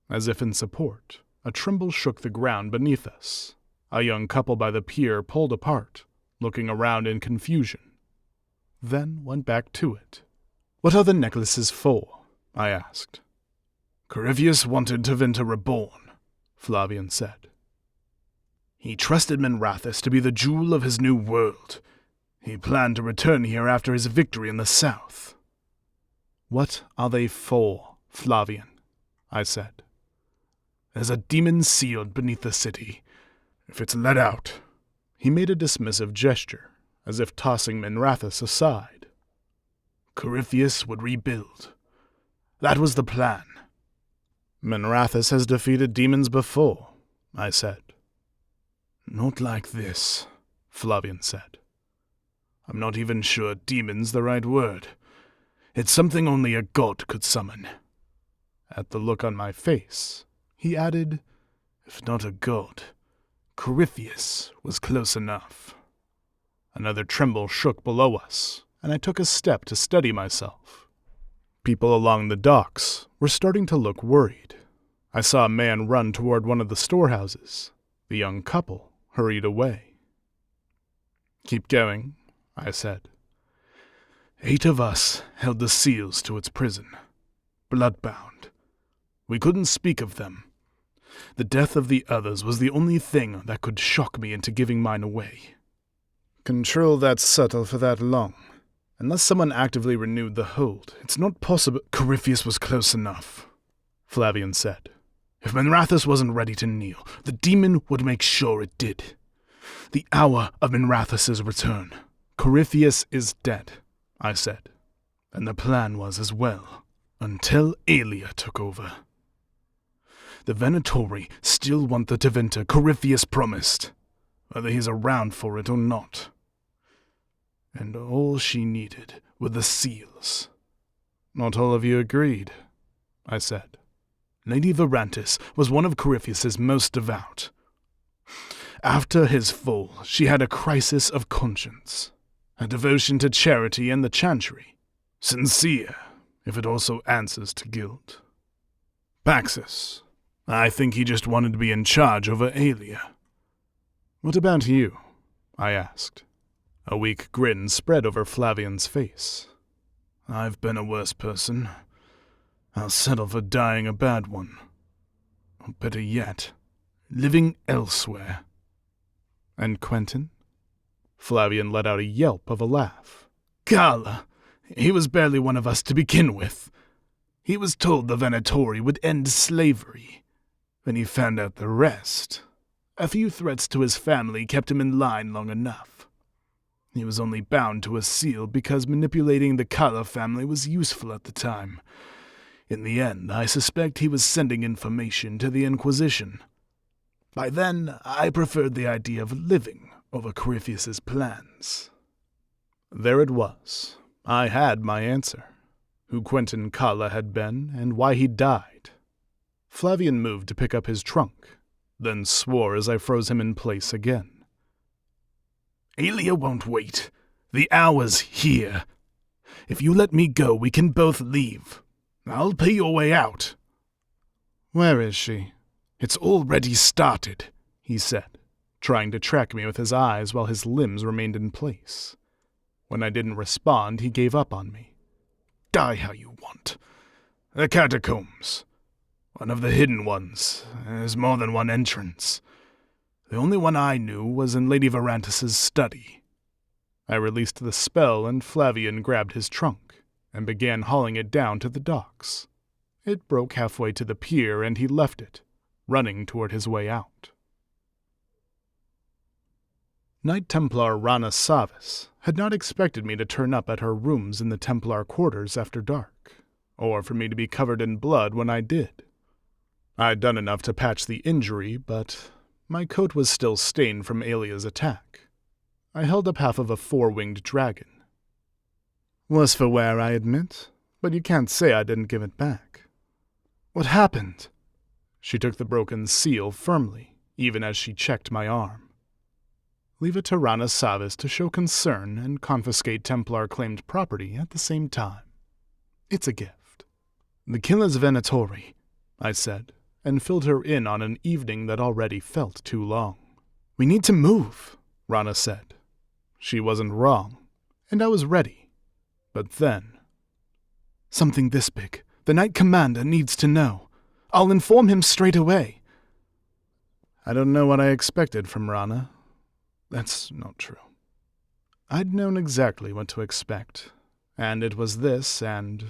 As if in support, a tremble shook the ground beneath us. A young couple by the pier pulled apart, looking around in confusion, then went back to it. What are the necklaces for? I asked. Corypheus wanted Tevinter reborn, Flavian said. He trusted Minrathous to be the jewel of his new world. He planned to return here after his victory in the south. What are they for, Flavian? I said. There's a demon sealed beneath the city. If it's let out... He made a dismissive gesture, as if tossing Minrathous aside. Corypheus would rebuild. That was the plan. Minrathous has defeated demons before, I said. Not like this, Flavian said. I'm not even sure demon's the right word. It's something only a god could summon. At the look on my face, he added, if not a god, Corypheus was close enough. Another tremble shook below us, and I took a step to steady myself. People along the docks were starting to look worried. I saw a man run toward one of the storehouses. The young couple hurried away. Keep going, I said. 8 of us held the seals to its prison, bloodbound. We couldn't speak of them. The death of the others was the only thing that could shock me into giving mine away. Control that subtle for that long. Unless someone actively renewed the hold, it's not possible. Corypheus was close enough, Flavian said. If Minrathous wasn't ready to kneel, the demon would make sure it did. The hour of Minrathous' return. Corypheus is dead, I said. And the plan was as well, until Aelia took over. The Venatori still want the Tevinter Corypheus promised, whether he's around for it or not. And all she needed were the seals. Not all of you agreed, I said. Lady Verantis was one of Corypheus's most devout. After his fall, she had a crisis of conscience, a devotion to charity and the chantry. Sincere, if it also answers to guilt. Paxus, I think he just wanted to be in charge over Aelia. What about you? I asked. A weak grin spread over Flavian's face. I've been a worse person. I'll settle for dying a bad one. Or better yet, living elsewhere. And Quentin? Flavian let out a yelp of a laugh. Gala! He was barely one of us to begin with. He was told the Venatori would end slavery. When he found out the rest, a few threats to his family kept him in line long enough. He was only bound to a seal because manipulating the Gallus family was useful at the time. In the end, I suspect he was sending information to the Inquisition. By then, I preferred the idea of living over Corypheus's plans. There it was. I had my answer. Who Quentin Gallus had been, and why he died. Flavian moved to pick up his trunk, then swore as I froze him in place again. Aelia won't wait. The hour's here. If you let me go, we can both leave. I'll pay your way out. Where is she? It's already started, he said, trying to track me with his eyes while his limbs remained in place. When I didn't respond, he gave up on me. Die how you want. The catacombs. One of the hidden ones. There's more than one entrance. The only one I knew was in Lady Verantis' study. I released the spell and Flavian grabbed his trunk and began hauling it down to the docks. It broke halfway to the pier and he left it, running toward his way out. Knight Templar Rana Savis had not expected me to turn up at her rooms in the Templar quarters after dark, or for me to be covered in blood when I did. I'd done enough to patch the injury, but My coat was still stained from Alia's attack. I held up half of a four-winged dragon. Worse for wear, I admit, but you can't say I didn't give it back. What happened? She took the broken seal firmly, even as she checked my arm. Leave it to Rana Savis to show concern and confiscate Templar-claimed property at the same time. It's a gift. The killer's Venatori, I said, and filled her in on an evening that already felt too long. We need to move, Rana said. She wasn't wrong, and I was ready. But then... Something this big. The Knight Commander needs to know. I'll inform him straight away. I don't know what I expected from Rana. That's not true. I'd known exactly what to expect, and it was this, and,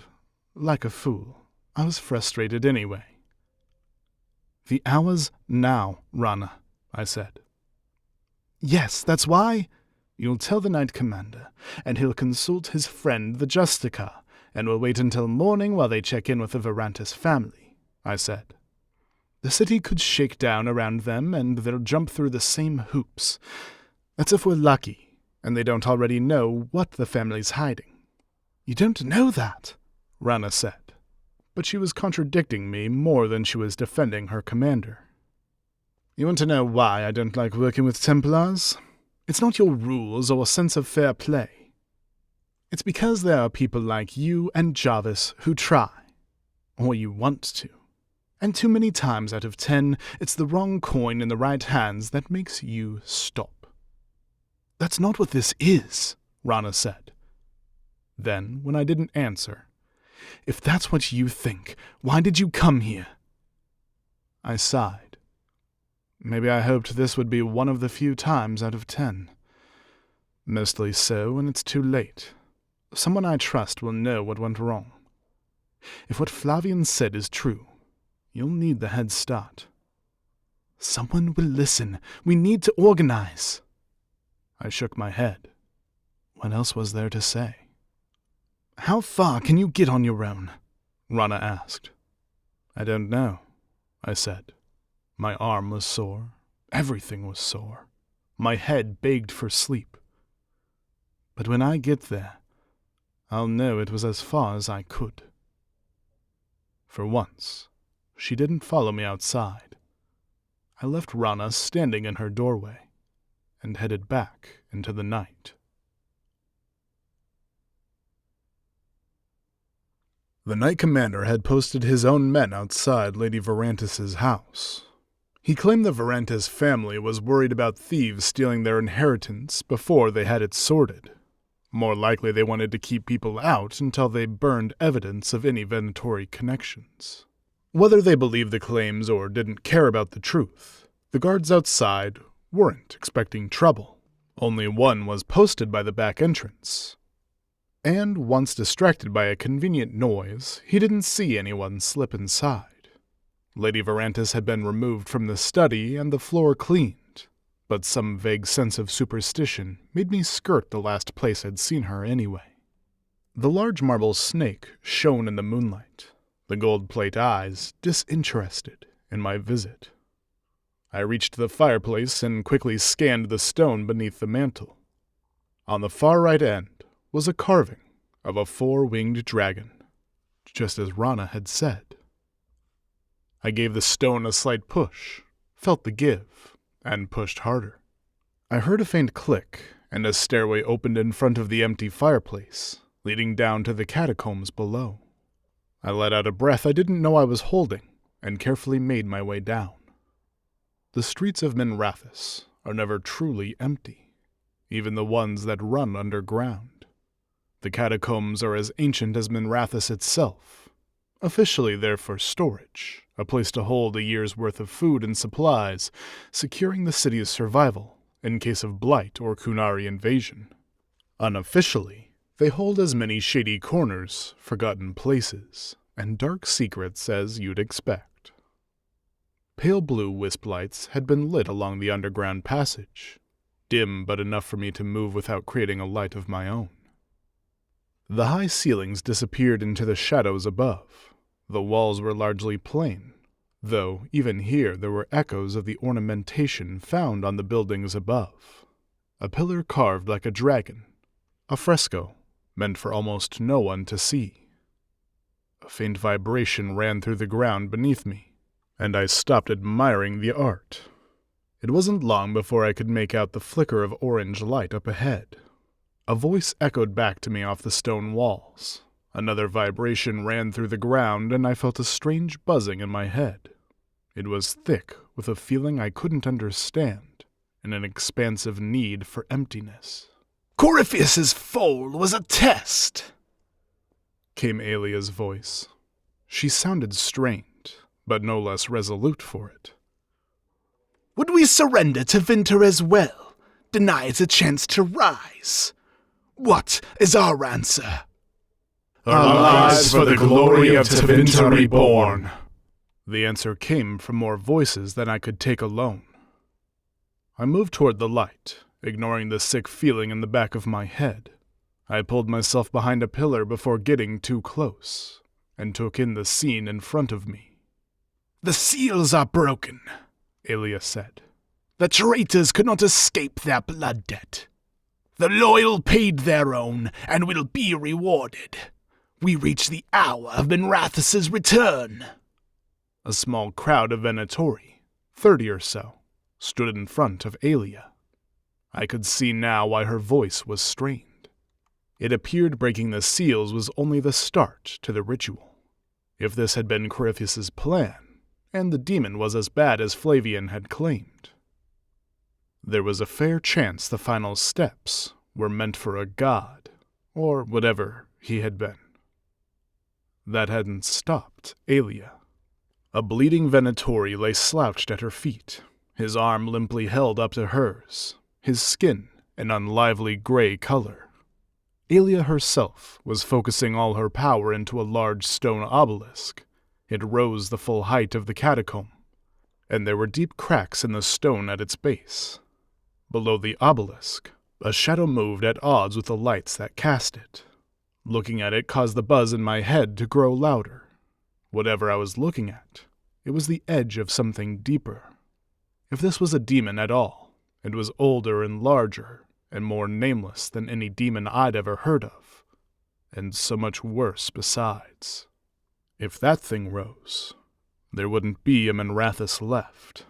like a fool, I was frustrated anyway. The hour's now, Rana, I said. Yes, that's why. You'll tell the Knight Commander, and he'll consult his friend the Justica, and we'll wait until morning while they check in with the Verantis family, I said. The city could shake down around them, and they'll jump through the same hoops. That's if we're lucky, and they don't already know what the family's hiding. You don't know that, Rana said, but she was contradicting me more than she was defending her commander. You want to know why I don't like working with Templars? It's not your rules or sense of fair play. It's because there are people like you and Jarvis who try, or you want to. And too many times out of 10, it's the wrong coin in the right hands that makes you stop. That's not what this is, Rana said. Then, when I didn't answer, if that's what you think, why did you come here? I sighed. Maybe I hoped this would be one of the few times out of 10. Mostly so when it's too late. Someone I trust will know what went wrong. If what Flavian said is true, you'll need the head start. Someone will listen. We need to organize. I shook my head. What else was there to say? How far can you get on your own? Rana asked. I don't know, I said. My arm was sore. Everything was sore. My head begged for sleep. But when I get there, I'll know it was as far as I could. For once, she didn't follow me outside. I left Rana standing in her doorway and headed back into the night. The Knight Commander had posted his own men outside Lady Verantis' house. He claimed the Verantis family was worried about thieves stealing their inheritance before they had it sorted. More likely they wanted to keep people out until they burned evidence of any Venatori connections. Whether they believed the claims or didn't care about the truth, the guards outside weren't expecting trouble. Only one was posted by the back entrance. And once distracted by a convenient noise, he didn't see anyone slip inside. Lady Verantis had been removed from the study and the floor cleaned, but some vague sense of superstition made me skirt the last place I'd seen her anyway. The large marble snake shone in the moonlight, the gold plate eyes disinterested in my visit. I reached the fireplace and quickly scanned the stone beneath the mantel. On the far right end was a carving of a four-winged dragon, just as Rana had said. I gave the stone a slight push, felt the give, and pushed harder. I heard a faint click, and a stairway opened in front of the empty fireplace, leading down to the catacombs below. I let out a breath I didn't know I was holding, and carefully made my way down. The streets of Minrathous are never truly empty, even the ones that run underground. The catacombs are as ancient as Minrathous itself, officially there for storage, a place to hold a year's worth of food and supplies, securing the city's survival in case of blight or Kunari invasion. Unofficially, they hold as many shady corners, forgotten places, and dark secrets as you'd expect. Pale blue wisp lights had been lit along the underground passage, dim but enough for me to move without creating a light of my own. The high ceilings disappeared into the shadows above. The walls were largely plain, though even here there were echoes of the ornamentation found on the buildings above. A pillar carved like a dragon, a fresco meant for almost no one to see. A faint vibration ran through the ground beneath me, and I stopped admiring the art. It wasn't long before I could make out the flicker of orange light up ahead. A voice echoed back to me off the stone walls. Another vibration ran through the ground, and I felt a strange buzzing in my head. It was thick with a feeling I couldn't understand, and an expansive need for emptiness. "Corypheus's fall was a test," came Alia's voice. She sounded strained, but no less resolute for it. "Would we surrender Tevinter as well, deny it a chance to rise? What is our answer?" "Our lives for the glory of Tevinter reborn." The answer came from more voices than I could take alone. I moved toward the light, ignoring the sick feeling in the back of my head. I pulled myself behind a pillar before getting too close, and took in the scene in front of me. "The seals are broken," Alia said. "The traitors could not escape their blood debt. The loyal paid their own, and will be rewarded. We reach the hour of Minrathous' return." A small crowd of Venatori, 30 or so, stood in front of Alia. I could see now why her voice was strained. It appeared breaking the seals was only the start to the ritual. If this had been Corypheus's plan, and the demon was as bad as Flavian had claimed, there was a fair chance the final steps were meant for a god, or whatever he had been. That hadn't stopped Alia. A bleeding Venatori lay slouched at her feet, his arm limply held up to hers, his skin an unlively gray color. Alia herself was focusing all her power into a large stone obelisk. It rose the full height of the catacomb, and there were deep cracks in the stone at its base. Below the obelisk, a shadow moved at odds with the lights that cast it. Looking at it caused the buzz in my head to grow louder. Whatever I was looking at, it was the edge of something deeper. If this was a demon at all, it was older and larger, and more nameless than any demon I'd ever heard of, and so much worse besides. If that thing rose, there wouldn't be a Minrathous left.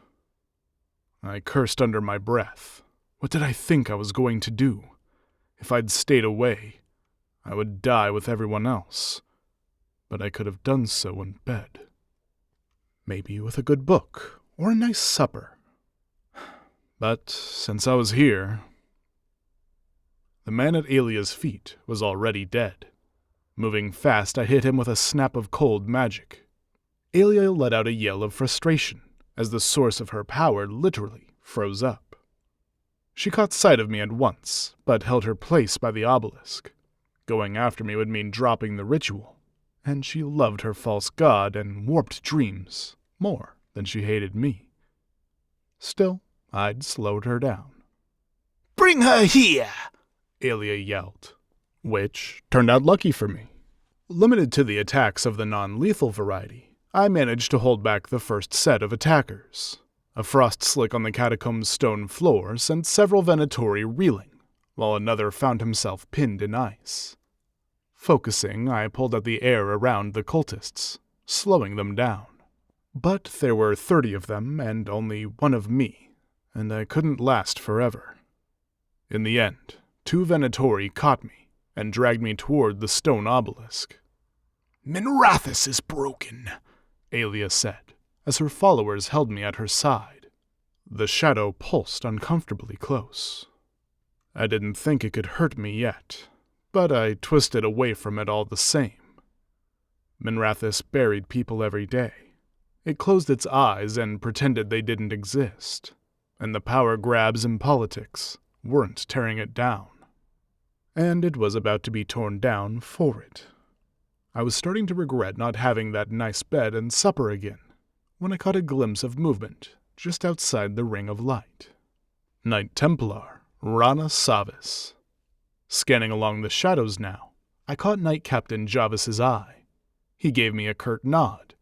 I cursed under my breath. What did I think I was going to do? If I'd stayed away, I would die with everyone else. But I could have done so in bed. Maybe with a good book, or a nice supper. But since I was here... The man at Alia's feet was already dead. Moving fast, I hit him with a snap of cold magic. Alia let out a yell of frustration, as the source of her power literally froze up. She caught sight of me at once, but held her place by the obelisk. Going after me would mean dropping the ritual, and she loved her false god and warped dreams more than she hated me. Still, I'd slowed her down. "Bring her here!" Alia yelled, which turned out lucky for me. Limited to the attacks of the non-lethal variety, I managed to hold back the first set of attackers. A frost slick on the catacomb's stone floor sent several Venatori reeling, while another found himself pinned in ice. Focusing, I pulled at the air around the cultists, slowing them down. But there were 30 of them and only one of me, and I couldn't last forever. In the end, 2 Venatori caught me and dragged me toward the stone obelisk. "Minrathous is broken," Alia said, as her followers held me at her side. The shadow pulsed uncomfortably close. I didn't think it could hurt me yet, but I twisted away from it all the same. Minrathous buried people every day. It closed its eyes and pretended they didn't exist, and the power grabs in politics weren't tearing it down. And it was about to be torn down for it. I was starting to regret not having that nice bed and supper again, when I caught a glimpse of movement just outside the ring of light. Knight Templar, Rana Savis. Scanning along the shadows now, I caught Knight Captain Javis's eye. He gave me a curt nod.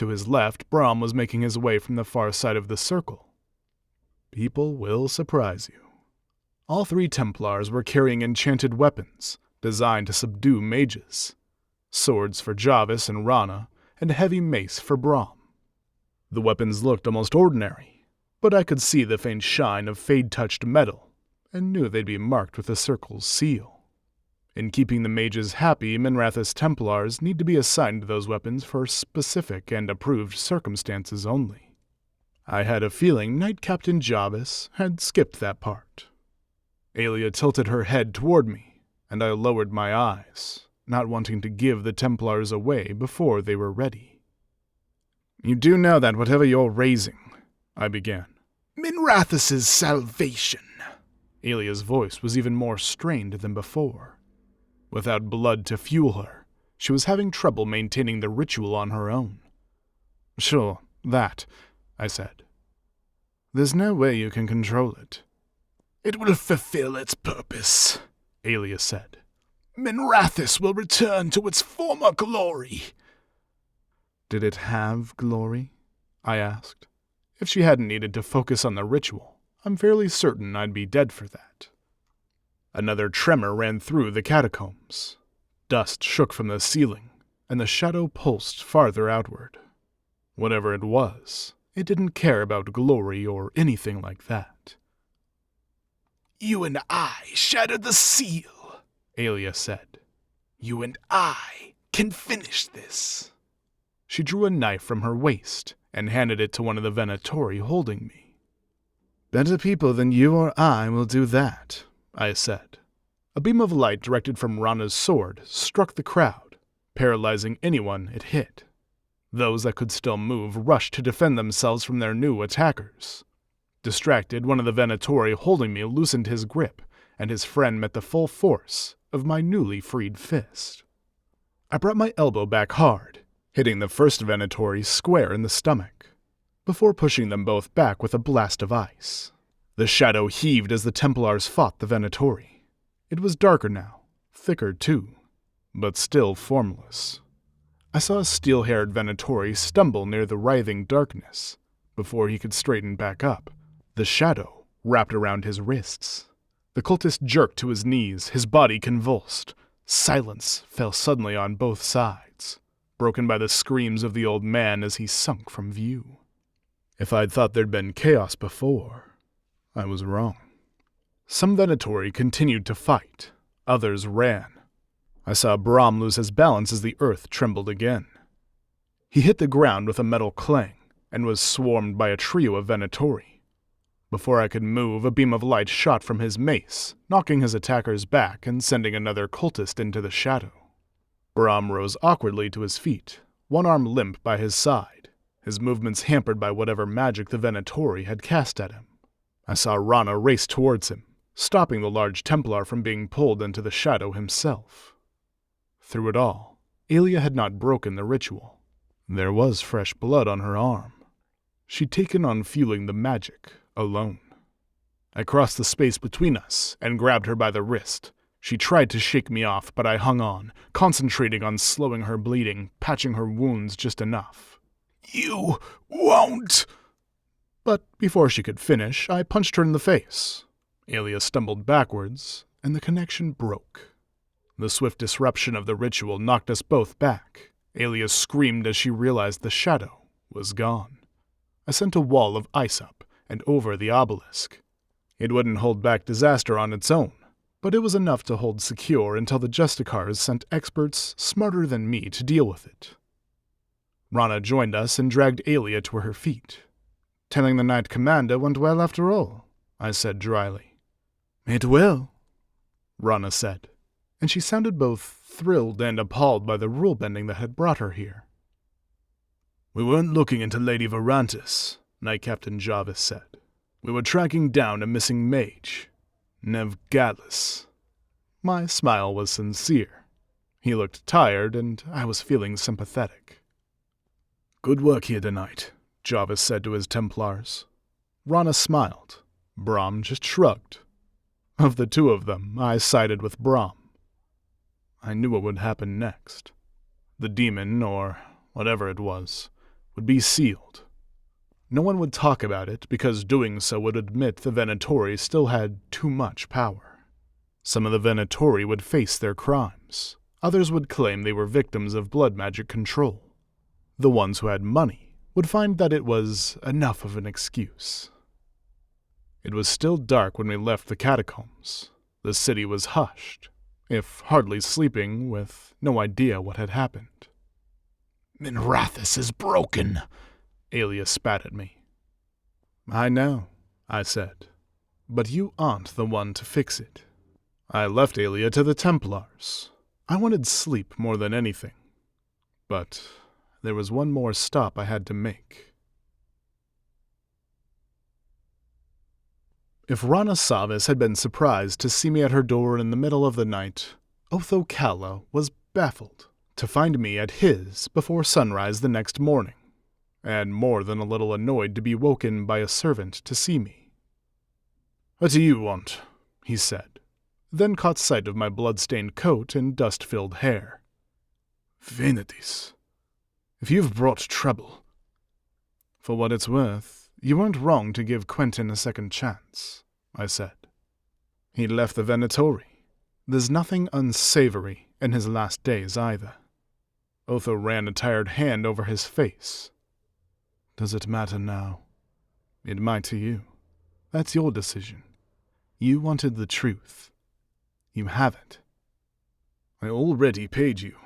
To his left, Brom was making his way from the far side of the circle. People will surprise you. All 3 Templars were carrying enchanted weapons, designed to subdue mages. Swords for Jarvis and Rana, and a heavy mace for Brom. The weapons looked almost ordinary, but I could see the faint shine of fade-touched metal, and knew they'd be marked with the circle's seal. In keeping the mages happy, Minrathous Templars need to be assigned those weapons for specific and approved circumstances only. I had a feeling Knight Captain Jarvis had skipped that part. Aelia tilted her head toward me, and I lowered my eyes, not wanting to give the Templars away before they were ready. "You do know that whatever you're raising," I began. Minrathous' salvation. Aelia's voice was even more strained than before. Without blood to fuel her, she was having trouble maintaining the ritual on her own. "Sure, that," I said. "There's no way you can control it." "It will fulfill its purpose," Aelia said. "Minrathous will return to its former glory." "Did it have glory?" I asked. If she hadn't needed to focus on the ritual, I'm fairly certain I'd be dead for that. Another tremor ran through the catacombs. Dust shook from the ceiling, and the shadow pulsed farther outward. Whatever it was, it didn't care about glory or anything like that. "You and I shattered the seal," Aelia said. "You and I can finish this." She drew a knife from her waist and handed it to one of the Venatori holding me. "Better people than you or I will do that," I said. A beam of light directed from Rana's sword struck the crowd, paralyzing anyone it hit. Those that could still move rushed to defend themselves from their new attackers. Distracted, one of the Venatori holding me loosened his grip, and his friend met the full force of my newly freed fist. I brought my elbow back hard, hitting the first Venatori square in the stomach, before pushing them both back with a blast of ice. The shadow heaved as the Templars fought the Venatori. It was darker now, thicker too, but still formless. I saw a steel-haired Venatori stumble near the writhing darkness. Before he could straighten back up, the shadow wrapped around his wrists. The cultist jerked to his knees, his body convulsed. Silence fell suddenly on both sides, broken by the screams of the old man as he sunk from view. If I'd thought there'd been chaos before, I was wrong. Some Venatori continued to fight, others ran. I saw Brom lose his balance as the earth trembled again. He hit the ground with a metal clang and was swarmed by a trio of Venatori. Before I could move, a beam of light shot from his mace, knocking his attackers back and sending another cultist into the shadow. Brom rose awkwardly to his feet, one arm limp by his side, his movements hampered by whatever magic the Venatori had cast at him. I saw Rana race towards him, stopping the large Templar from being pulled into the shadow himself. Through it all, Aelia had not broken the ritual. There was fresh blood on her arm. She'd taken on fueling the magic alone. I crossed the space between us and grabbed her by the wrist. She tried to shake me off, but I hung on, concentrating on slowing her bleeding, patching her wounds just enough. "You won't!" But before she could finish, I punched her in the face. Aelia stumbled backwards, and the connection broke. The swift disruption of the ritual knocked us both back. Aelia screamed as she realized the shadow was gone. I sent a wall of ice up and over the obelisk. It wouldn't hold back disaster on its own, but it was enough to hold secure until the Justicars sent experts smarter than me to deal with it. Rana joined us and dragged Aelia to her feet. "Telling the Knight Commander went well after all," I said dryly. "It will," Rana said, and she sounded both thrilled and appalled by the rule-bending that had brought her here. "We weren't looking into Lady Verantis," Knight Captain Jarvis said. "We were tracking down a missing mage, Neve Gallus." My smile was sincere. He looked tired, and I was feeling sympathetic. "Good work here tonight," Jarvis said to his Templars. Rana smiled. Brom just shrugged. Of the two of them, I sided with Brom. I knew what would happen next. The demon, or whatever it was would be sealed. No one would talk about it because doing so would admit the Venatori still had too much power. Some of the Venatori would face their crimes. Others would claim they were victims of blood magic control. The ones who had money would find that it was enough of an excuse. It was still dark when we left the catacombs. The city was hushed, if hardly sleeping, with no idea what had happened. Minrathous is broken, Aelia spat at me. I know, I said, but you aren't the one to fix it. I left Aelia to the Templars. I wanted sleep more than anything. But there was one more stop I had to make. If Rana Savis had been surprised to see me at her door in the middle of the night, Otho Calla was baffled to find me at his before sunrise the next morning, and more than a little annoyed to be woken by a servant to see me. "What do you want?" he said, then caught sight of my blood-stained coat and dust-filled hair. "Venatis, if you've brought trouble." "For what it's worth, you weren't wrong to give Quentin a second chance," I said. "He left the Venatori. There's nothing unsavory in his last days either." Otho ran a tired hand over his face. "Does it matter now?" "It might to you. That's your decision. You wanted the truth. You have it." "I already paid you,"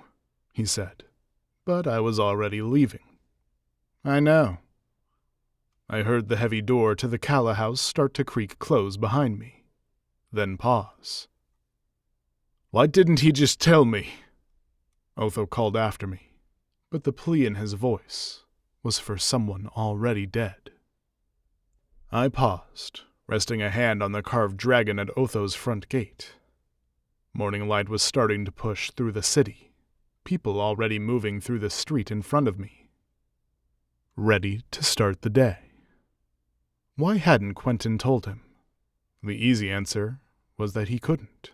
he said, but I was already leaving. "I know." I heard the heavy door to the Calla house start to creak close behind me, then pause. "Why didn't he just tell me?" Otho called after me, but the plea in his voice was for someone already dead. I paused, resting a hand on the carved dragon at Otho's front gate. Morning light was starting to push through the city, people already moving through the street in front of me, ready to start the day. Why hadn't Quentin told him? The easy answer was that he couldn't.